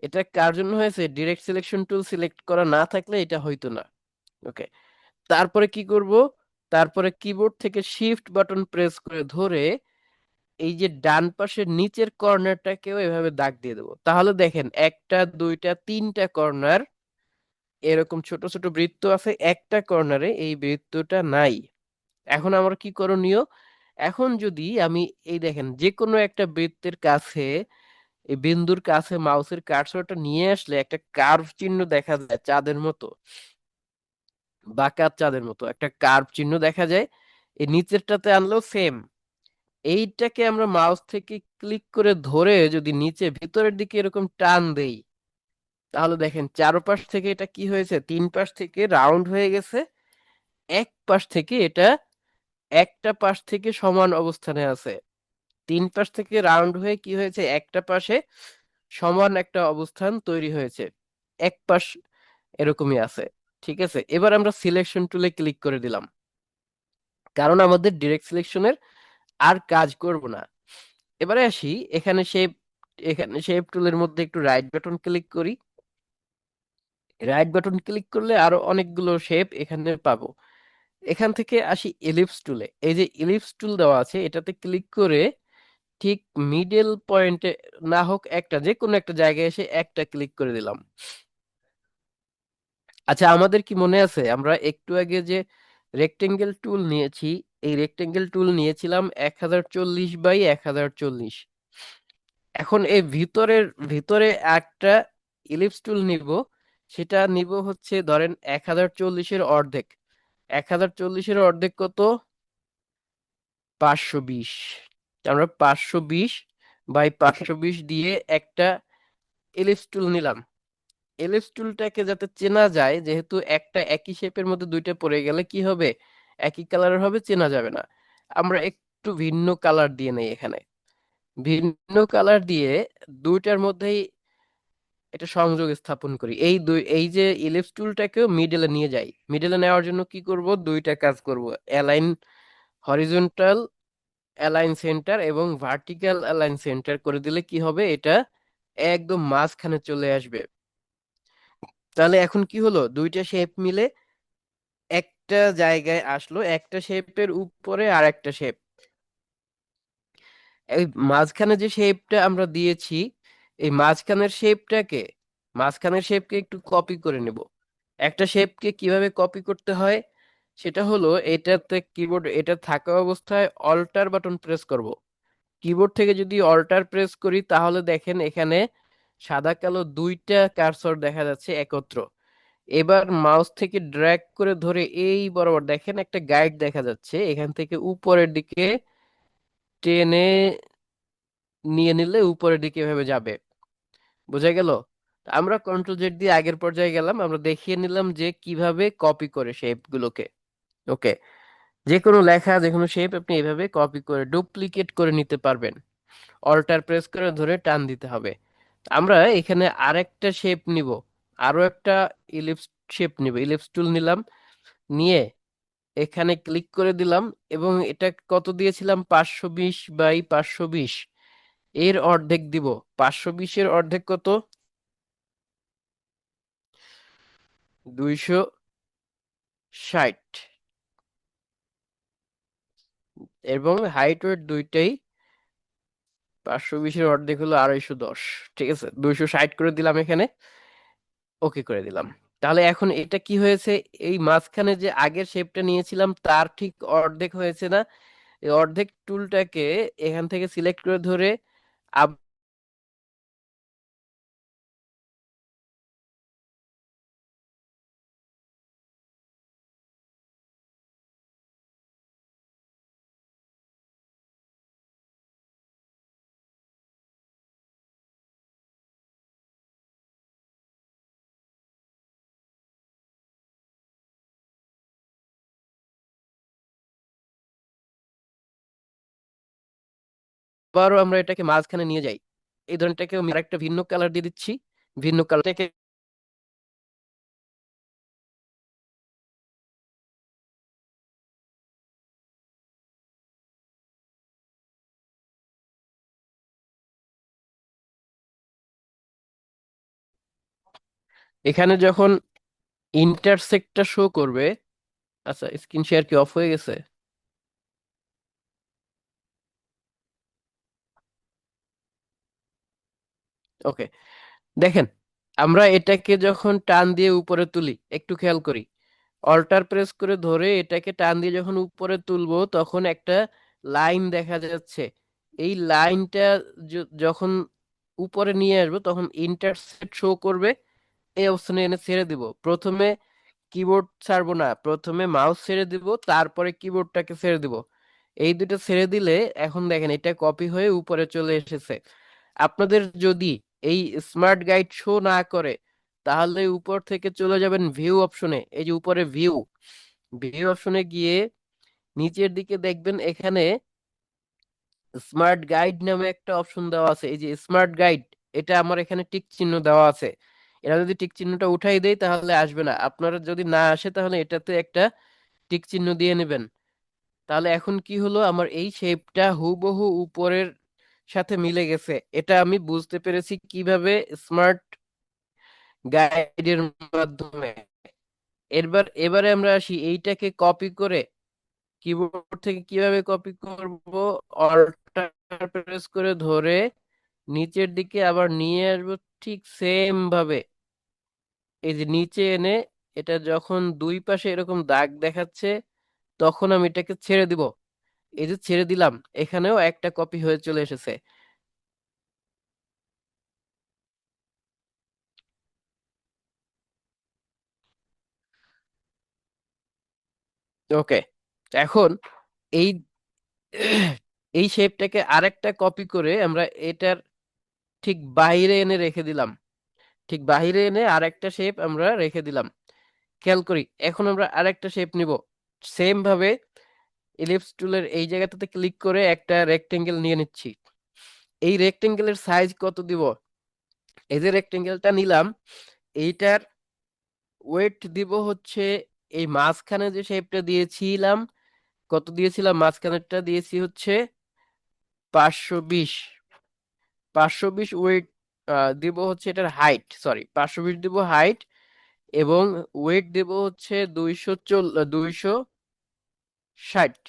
এটা কার জন্য হয়েছে? ডিরেক্ট সিলেকশন টুল সিলেক্ট করা না থাকলে এটা হইতো না। ওকে, তারপরে কি করব? তারপরে কিবোর্ড থেকে শিফট বাটন প্রেস করে ধরে এই যে ডান পাশের নিচের কর্নারটাকেও এভাবে দাগ দিয়ে দেবো। তাহলে দেখেন, একটা দুইটা তিনটা কর্নার এরকম ছোট ছোট বৃত্ত আছে, একটা কর্নারে এই বৃত্তটা নাই। এখন আমার কি করণীয়? এখন যদি আমি এই দেখেন যে কোনো একটা বৃত্তের কাছে, এই বিন্দুর কাছে মাউসের কার্সরটা নিয়ে আসলে একটা কার্ভ চিহ্ন দেখা যায়, চাঁদের মতো, বাঁকা চাঁদের মতো একটা কার্ভ চিহ্ন দেখা যায়। এই নিচেরটাতে আনলেও সেম। এইটাকে আমরা মাউস থেকে ক্লিক করে ধরে যদি নিচে ভিতরের দিকে এরকম টান দেই, তাহলে দেখেন চারপাশ থেকে এটা কি হয়েছে, তিন পাশ থেকে রাউন্ড হয়ে গেছে, এক পাশ থেকে এটা একটা পাশ থেকে সমান অবস্থানে আছে। তিন পাশ থেকে রাউন্ড হয়ে কি হয়েছে, একটা পাশে সমান একটা অবস্থান তৈরি হয়েছে, এক পাশ এরকমই আছে। ঠিক আছে, এবার আমরা সিলেকশন টুলে ক্লিক করে দিলাম, কারণ আমাদের ডিরেক্ট সিলেকশনের আর কাজ করব না। এবারে আসি এখানে শেপ, এখানে শেপ টুলের মধ্যে একটু রাইট বাটন ক্লিক করি। রাইট বাটন ক্লিক করলে আরো অনেকগুলো শেপ এখানে পাবো। এখান থেকে আসি এলিপস টুলে। এই যে এলিপস টুল দেওয়া আছে, এটাতে ক্লিক করে ঠিক মিডল পয়েন্টে না হোক একটা যে কোনো একটা জায়গায় এসে একটা ক্লিক করে দিলাম। আচ্ছা, আমাদের কি মনে আছে আমরা একটু আগে যে রেক্টেঙ্গেল টুল নিয়েছি, এই রেক্টেঙ্গেল টুল নিয়েছিলাম 1040 বাই 1040। এখন এই ভিতরের ভিতরে একটা ইলিপস টুল নিব, সেটা নিব হচ্ছে ধরেন 1040-এর অর্ধেক। 1040-এর অর্ধেক কত? 520। আমরা 520 বাই 520 দিয়ে একটা এলিপস টুল নিলাম। এলিপস টুলটাকে যাতে চেনা যায়, যেহেতু একটা একই শেপের মধ্যে দুইটা পড়ে গেলে কি হবে, একই কালারের হবে, চেনা যাবে না। আমরা একটু ভিন্ন কালার দিয়ে নেই এখানে। ভিন্ন কালার দিয়ে দুইটার মধ্যেই এটা সংযোগ স্থাপন করি। এই যে ইলিপস টুলটাকেও মিডলে নিয়ে যাই। মিডলে নেওয়ার জন্য কি করব, দুইটা কাজ করব। অ্যালাইন হরিজন্টাল অ্যালাইন সেন্টার এবং ভার্টিক্যাল অ্যালাইন সেন্টার করে দিলে কি হবে, এটা একদম মাঝখানে চলে আসবে। তাহলে এখন কি হলো, দুইটা শেপ মিলে একটা জায়গায় আসলো, একটা শেপের উপরে আর একটা শেপ। এই মাঝখানে যে শেপটা আমরা দিয়েছি, এই মাঝখানের শেপকে একটু কপি করে নেব। একটা শেপকে কিভাবে কপি করতে হয় সেটা হলো, এটাতে কিবোর্ড এটা থাকা অবস্থায় অল্টার বাটন প্রেস করব। কিবোর্ড থেকে যদি অল্টার প্রেস করি তাহলে দেখেন এখানে সাদা কালো দুইটা কার্সর দেখা যাচ্ছে একত্র। এবার মাউস থেকে ড্র্যাগ করে ধরে এই বরাবর দেখেন একটা গাইড দেখা যাচ্ছে, এখান থেকে উপরের দিকে টেনে নিয়ে নিলে উপরের দিকে এভাবে যাবে। বোঝা গেল? আমরা কন্ট্রোল জেড দিয়ে আগের পর্যায়ে গেলাম, আমরা দেখিয়ে নিলাম যে কিভাবে কপি করে শেপ গুলোকে। ওকে, যে কোনো লেখা যে কোনো শেপ আপনি এভাবে কপি করে ডুপ্লিকেট করে নিতে পারবেন। অল্টার প্রেস করে ধরে টান দিতে হবে। আমরা এখানে আরেকটা শেপ নিব, আরো একটা ইলিপস শেপ নিব। ইলিপস টুল নিলাম, নিয়ে এখানে ক্লিক করে দিলাম, এবং এটা কত দিয়েছিলাম, 520 বাই 520, এর অর্ধেক দিব। 520-এর অর্ধেক কত? 260। এবং হাইট ওয়েট দুইটাই, 520-এর অর্ধেক হলো 210। ঠিক আছে, 260 করে দিলাম এখানে, ওকে করে দিলাম। তাহলে এখন এটা কি হয়েছে, এই মাঝখানে যে আগের শেপটা নিয়েছিলাম তার ঠিক অর্ধেক হয়েছে না? এই অর্ধেক টুলটাকে এখান থেকে সিলেক্ট করে ধরে আবারও আমরা এটাকে মাঝখানে নিয়ে যাই। এই ধরনটাকে আমি আরেকটা ভিন্ন কালার দিয়ে দিচ্ছি। ভিন্ন কালারটাকে এখানে যখন ইন্টারসেক্টটা শো করবে, আচ্ছা স্ক্রিন শেয়ার কি অফ হয়ে গেছে? ওকে, দেখেন আমরা এটাকে যখন টান দিয়ে উপরে তুলি, একটু খেয়াল করি, অল্টার প্রেস করে ধরে এটাকে টান দিয়ে যখন উপরে তুলবো তখন একটা লাইন দেখা যাচ্ছে। এই লাইনটা যখন উপরে নিয়ে আসবো তখন ইন্টারসেক্ট শো করবে। এই অবস্থানে এনে ছেড়ে দিব। প্রথমে কিবোর্ড ছাড়বো না, প্রথমে মাউস ছেড়ে দিব, তারপরে কিবোর্ডটাকে ছেড়ে দিব। এই দুটো ছেড়ে দিলে এখন দেখেন এটা কপি হয়ে উপরে চলে এসেছে। আপনাদের যদি এই স্মার্ট গাইড শো না করে তাহলে উপর থেকে চলে যাবেন ভিউ অপশনে। এই যে উপরে ভিউ, ভিউ অপশনে গিয়ে নিচের দিকে দেখবেন এখানে স্মার্ট গাইড নামে একটা অপশন দেওয়া আছে। এই যে স্মার্ট গাইড, এটা আমার এখানে টিক চিহ্ন দেওয়া আছে। এটা যদি টিক চিহ্নটা উঠাই দেই তাহলে আসবে না। আপনারা যদি না আসে তাহলে এটাতে একটা টিক চিহ্ন দিয়ে নেবেন। তাহলে এখন কি হলো, আমার এই শেপটা হুবহু উপরের সাথে মিলে গেছে। এটা আমি বুঝতে পেরেছি কিভাবে, স্মার্ট গাইডের মাধ্যমে। এবারে আমরা আসি এইটাকে কপি করে কিবোর্ড থেকে কিভাবে কপি করব। অল্টার প্রেস করে ধরে নিচের দিকে আবার নিয়ে আসবো, ঠিক সেম ভাবে। এই যে নিচে এনে এটা যখন দুই পাশে এরকম দাগ দেখাচ্ছে তখন আমি এটাকে ছেড়ে দিব। এই যে ছেড়ে দিলাম, এখানেও একটা কপি হয়ে চলে এসেছে। ওকে, এখন এই এই শেপটাকে আরেকটা কপি করে আমরা এটার ঠিক বাইরে এনে রেখে দিলাম। ঠিক বাইরে এনে আরেকটা শেপ আমরা রেখে দিলাম। খেয়াল করি, এখন আমরা আরেকটা শেপ নিব। সেম ভাবে ইলিপস টুলের এই জায়গাটাতে ক্লিক করে একটা রেক্টেঙ্গেল নিয়ে নিচ্ছি। এই রেক্টেঙ্গেলের সাইজ কত দিব? এই যে রেক্টেঙ্গেলটা নিলাম, এইটার ওয়েট দিব হচ্ছে, এই মাঝখানে যে শেপটা দিয়েছিলাম, কত দিয়েছিলাম, মাঝখানেরটা দিয়েছি হচ্ছে 520। 520 ওয়েট দিব হচ্ছে এটার হাইট, সরি 520 দিব হাইট, এবং ওয়েট দেব হচ্ছে 260।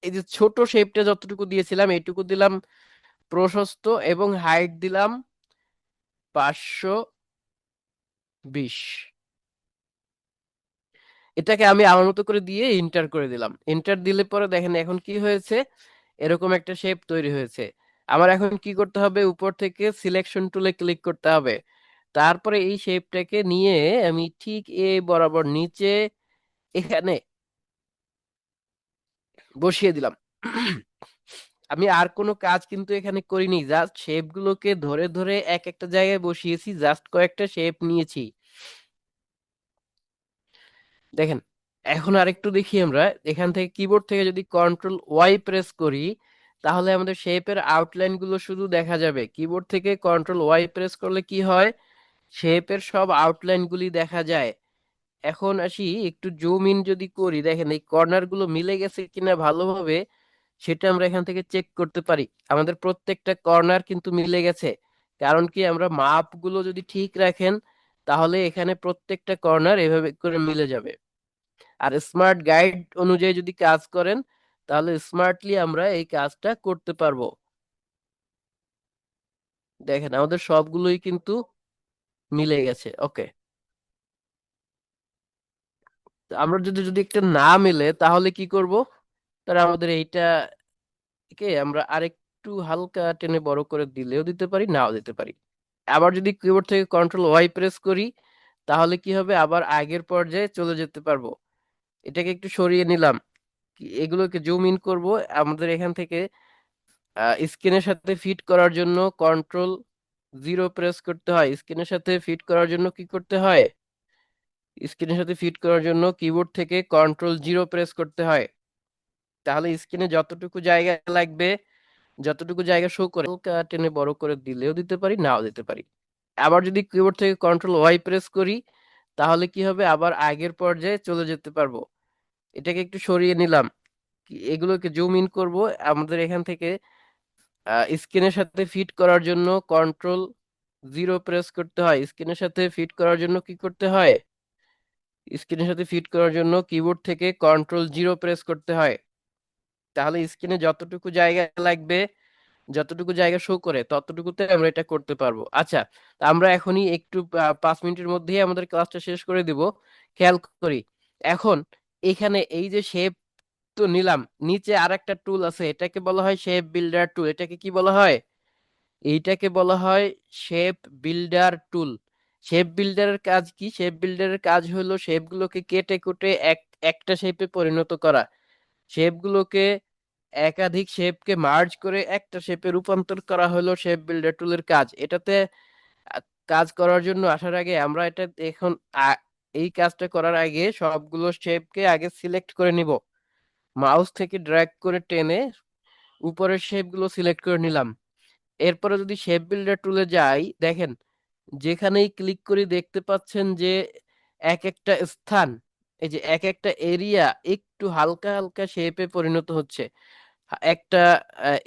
এই যে ছোট শেপটা যতটুকু দিয়েছিলাম এইটুকু দিলাম প্রশস্ত, এবং হাইট দিলাম 520। এটাকে আমি আমার মতো করে দিয়ে ইন্টার করে দিলাম। ইন্টার দিলে পরে দেখেন এখন কি হয়েছে, এরকম একটা শেপ তৈরি হয়েছে। আমার এখন কি করতে হবে, উপর থেকে সিলেকশন টুলে ক্লিক করতে হবে। তারপরে এই শেপটাকে নিয়ে আমি ঠিক এ বরাবর নিচে এখানে বসিয়ে দিলাম। আমি আর কোনো কাজ কিন্তু এখানে করিনি, জাস্ট শেপ গুলোকে ধরে ধরে এক একটা জায়গায় বসিয়েছি, জাস্ট কয়েকটা শেপ নিয়েছি। দেখেন, এখন আরেকটু দেখি আমরা। এখান থেকে কিবোর্ড থেকে যদি কন্ট্রোল ওয়াই প্রেস করি তাহলে আমাদের শেপের আউটলাইন গুলো শুধু দেখা যাবে। কিবোর্ড থেকে কন্ট্রোল ওয়াই প্রেস করলে কি হয়, শেপের সব আউটলাইন গুলি দেখা যায়। এখন আসি একটু জুম ইন যদি করি, দেখেন এই কর্নার গুলো মিলে গেছে কিনা ভালোভাবে সেটা আমরা এখান থেকে চেক করতে পারি। আমাদের প্রত্যেকটা কর্নার কিন্তু মিলে গেছে। কারণ কি, আমরা মাপ গুলো যদি ঠিক রাখেন তাহলে এখানে প্রত্যেকটা কর্নার এভাবে করে মিলে যাবে। আর স্মার্ট গাইড অনুযায়ী যদি কাজ করেন তাহলে স্মার্টলি আমরা এই কাজটা করতে পারবো। দেখেন আমাদের সবগুলোই কিন্তু মিলে গেছে। ওকে, আমরা যদি যদি একটা না মিলে তাহলে কি করব, তাহলে আমাদের এইটাকে আমরা আরেকটু হালকা টেনে বড় করে দিলেও দিতে পারি, নাও দিতে পারি। আবার যদি কিবোর্ড থেকে কন্ট্রোল ওয়াই প্রেস করি তাহলে কি হবে, আবার আগের পর্যায়ে চলে যেতে পারবো। এটাকে একটু সরিয়ে নিলাম, এগুলোকে জুম ইন করব। আমাদের এখান থেকে স্ক্রিনের সাথে ফিট করার জন্য কন্ট্রোল জিরো প্রেস করতে হয়। স্ক্রিনের সাথে ফিট করার জন্য কি করতে হয়, স্ক্রিনের সাথে ফিট করার জন্য কিবোর্ড থেকে কন্ট্রোল জিরো প্রেস করতে হয়। তাহলে স্ক্রিনে যতটুকু জায়গা লাগবে, যতটুকু জায়গা শো করে হালকা টেনে বড় করে দিলেও দিতে পারি, নাও দিতে পারি। আবার যদি কিবোর্ড থেকে কন্ট্রোল ওয়াই প্রেস করি তাহলে কি হবে, আবার আগের পর্যায়ে চলে যেতে পারবো। এটাকে একটু সরিয়ে নিলাম, এগুলোকে জুম ইন করব। আমাদের এখান থেকে স্ক্রিনের সাথে ফিট করার জন্য কন্ট্রোল জিরো প্রেস করতে হয়। স্ক্রিনের সাথে ফিট করার জন্য কি করতে হয়? স্ক্রিনের সাথে ফিট করার জন্য কিবোর্ড থেকে কন্ট্রোল জিরো প্রেস করতে হয়। তাহলে স্ক্রিনে যতটুকু জায়গা লাগবে, যতটুকু জায়গা শো করে ততটুকুতে আমরা এটা করতে পারবো। আচ্ছা, তা আমরা এখনই একটু 5 মিনিটের মধ্যেই আমাদের ক্লাসটা শেষ করে দিব। খেয়াল করি এখন এখানে এই যে শেপ তো নিলাম, নিচে আর একটা টুল আছে, এটাকে বলা হয় শেপ বিল্ডার টুল। এটাকে কি বলা হয়? এইটাকে বলা হয় শেপ বিল্ডার টুল। শেপ বিল্ডারের কাজ কি? শেপ বিল্ডারের কাজ হলো শেপগুলোকে কেটে কুটে একটা শেপে পরিণত করা। শেপগুলোকে, একাধিক শেপকে মার্জ করে একটা শেপে রূপান্তর করা হলো শেপ বিল্ডার টুলের কাজ। এটাতে আ, কাজ করার জন্য আসার আগে আমরা এটা এখন এই কাজটা করার আগে সবগুলো শেপকে আগে সিলেক্ট করে নিব। মাউস থেকে ড্র্যাগ করে টেনে উপরের শেপগুলো সিলেক্ট করে নিলাম। এরপরে যদি শেপ বিল্ডার টুলে যাই, দেখেন যেখানেই ক্লিক করি দেখতে পাচ্ছেন যে এক একটা স্থান, এই যে এক একটা এরিয়া একটু হালকা হালকা শেপে পরিণত হচ্ছে। একটা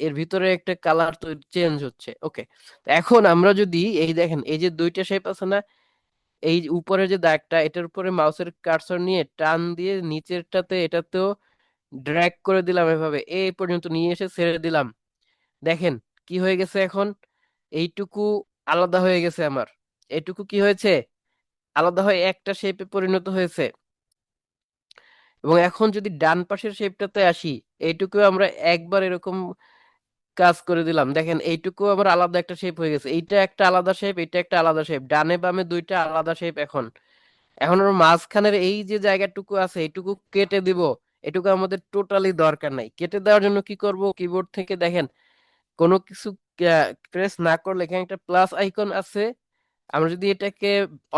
এর ভিতরে একটা কালার তো চেঞ্জ হচ্ছে। ওকে, এখন আমরা যদি এই দেখেন এই যে দুইটা শেপ আছে না, এই উপরে যে দাগটা, এটার উপরে মাউসের কার্সর নিয়ে টান দিয়ে নিচেরটাতে এটাতেও ড্র্যাগ করে দিলাম, এভাবে এই পর্যন্ত নিয়ে এসে ছেড়ে দিলাম। দেখেন কি হয়ে গেছে এখন, এইটুকু আলাদা হয়ে গেছে আমার। এইটুকু কি হয়েছে? আলাদা হয়ে একটা শেপে পরিণত হয়েছে। এবং এখন যদি ডান পাশের শেপটাতে আসি, এইটুকু আমরা একবার এরকম কাজ করে দিলাম, দেখেন এইটুকু আবার আলাদা একটা শেপ হয়ে গেছে। এইটা একটা আলাদা শেপ, এটা একটা আলাদা শেপ, ডানে বামে দুইটা আলাদা শেপ। এখন এখন ওর মাঝখানের এই যে জায়গাটুকু আছে এইটুকু কেটে দিব। এটুকু আমাদের টোটালি দরকার নাই। কেটে দেওয়ার জন্য কি করব, কিবোর্ড থেকে দেখেন কোনো কিছু প্রেস না করলে এখানে একটা প্লাস আইকন আছে, আমরা যদি এটাকে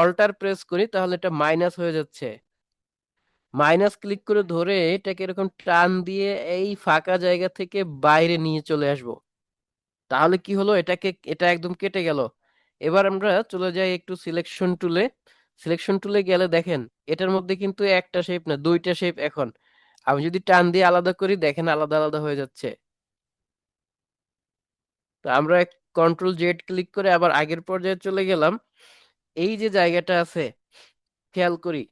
অল্টার প্রেস করি তাহলে এটা মাইনাস হয়ে যাচ্ছে। মাইনাস ক্লিক করে ধরে এটাকে এরকম টান দিয়ে এই ফাঁকা জায়গা থেকে বাইরে নিয়ে চলে আসব। তাহলে কি হলো, এটা একদম কেটে গেল। এবার আমরা চলে যাই একটু সিলেকশন টুলে। সিলেকশন টুলে গেলে দেখেন এটার মধ্যে কিন্তু একটা শেপ না, দুইটা শেপ। এখন আমি যদি টান দিয়ে আলাদা করি, দেখেন আলাদা আলাদা হয়ে যাচ্ছে। তো আমরা কন্ট্রোল জেড ক্লিক করে আবার আগের পর্যায়ে চলে গেলাম। এই যে জায়গাটা আছে, খেয়াল করি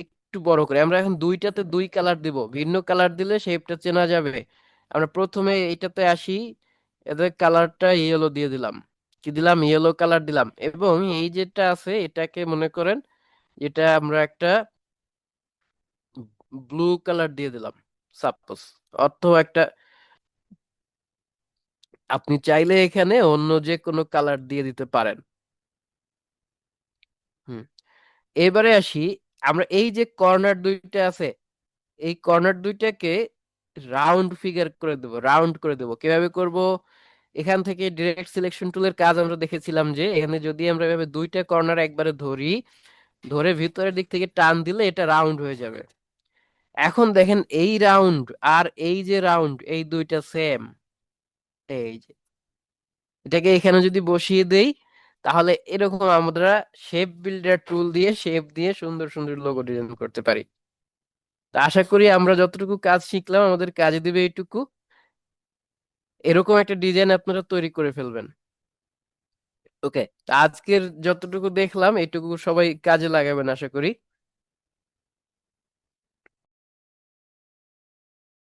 একটু বড় করে, আমরা এখন দুইটাতে দুই কালার দিব, ভিন্ন কালার দিলে শেপটা চেনা যাবে। আমরা প্রথমে এইটাতে আসি, এদের কালারটা ইয়েলো দিয়ে দিলাম। কি দিলাম? ইয়েলো কালার দিলাম। এবং এই যেটা আছে এটাকে মনে করেন এটা আমরা একটা ব্লু কালার দিয়ে দিলাম সাপোজ। অথবা একটা, আপনি চাইলে এখানে অন্য যে কোনো কালার দিয়ে দিতে পারেন। হুম, এবারে আসি, আমরা এই যে কর্নার দুইটা আছে, এই কর্নার দুইটাকে রাউন্ড ফিগার করে দেবো, রাউন্ড করে দেবো। কিভাবে করব? এখান থেকে ডিরেক্ট সিলেকশন টুলের কাজ আমরা দেখেছিলাম যে এখানে যদি আমরা এভাবে দুইটা কর্নার একবারে ধরি, ধরে ভিতরের দিক থেকে টান দিলে এটা রাউন্ড হয়ে যাবে। এখন দেখেন এই রাউন্ড আর এই যে রাউন্ড, এই দুইটা সেম। এই যে এটাকে এখানে যদি বসিয়ে দেই, তাহলে এরকম আমরা শেপ বিল্ডার টুল দিয়ে শেপ দিয়ে সুন্দর সুন্দর লোগো ডিজাইন করতে পারি। তা আশা করি আমরা যতটুকু কাজ শিখলাম আমাদের কাজে দিবে এইটুকু। এরকম একটা ডিজাইন আপনারা তৈরি করে ফেলবেন। ওকে, আজকের যতটুকু দেখলাম এইটুকু সবাই কাজে লাগাবেন আশা করি।